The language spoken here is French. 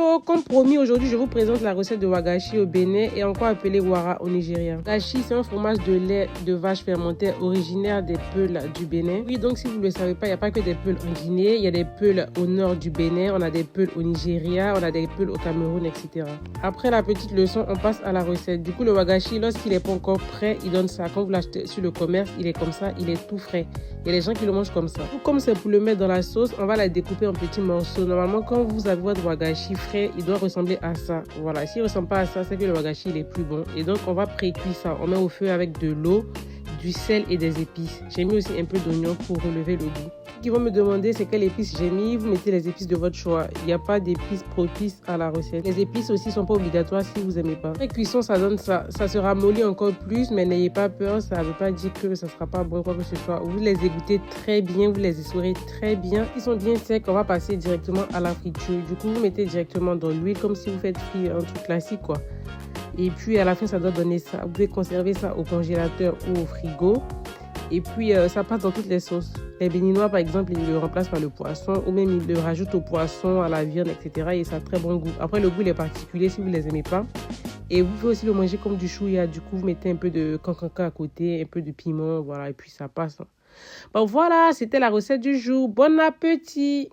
Hello, comme promis, aujourd'hui je vous présente la recette de wagashi au Bénin et encore appelé wara au Nigeria. Wagashi, c'est un fromage de lait de vache fermenté originaire des Peuls du Bénin. Oui, donc si vous ne le savez pas, il n'y a pas que des Peuls en Guinée, il y a des Peuls au nord du Bénin, on a des Peuls au Nigeria, on a des Peuls au Cameroun, etc. Après la petite leçon, on passe à la recette. Du coup, le wagashi, lorsqu'il n'est pas encore prêt, il donne ça. Quand vous l'achetez sur le commerce, il est comme ça, il est tout frais. Il y a des gens qui le mangent comme ça. Comme c'est pour le mettre dans la sauce, on va la découper en petits morceaux. Normalement, quand vous avez votre wagashi frais, il doit ressembler à ça. Voilà, s'il ne ressemble pas à ça, c'est que le wagashi il est plus bon. Et donc, on va pré-cuire ça. On met au feu avec de l'eau, du sel et des épices. J'ai mis aussi un peu d'oignon pour relever le goût. Ce qu'ils vont me demander, c'est quelles épices j'ai mis. Vous mettez les épices de votre choix. Il n'y a pas d'épices propices à la recette. Les épices aussi ne sont pas obligatoires si vous n'aimez pas. Après cuisson, ça donne ça. Ça se ramollit encore plus, mais n'ayez pas peur. Ça ne veut pas dire que ça ne sera pas bon, quoi que ce soit. Vous les égouttez très bien, vous les essorez très bien. Ils sont bien secs, on va passer directement à la friture. Du coup, vous mettez directement dans l'huile, comme si vous faites frire un truc classique, quoi. Et puis, à la fin, ça doit donner ça. Vous pouvez conserver ça au congélateur ou au frigo. Et puis, ça passe dans toutes les sauces. Les béninois, par exemple, ils le remplacent par le poisson ou même ils le rajoutent au poisson, à la viande, etc. Et ça a très bon goût. Après, le goût, il est particulier si vous ne les aimez pas. Et vous pouvez aussi le manger comme du chouïa. Du coup, vous mettez un peu de cancanca à côté, un peu de piment, voilà. Et puis, ça passe. Bon, voilà, c'était la recette du jour. Bon appétit!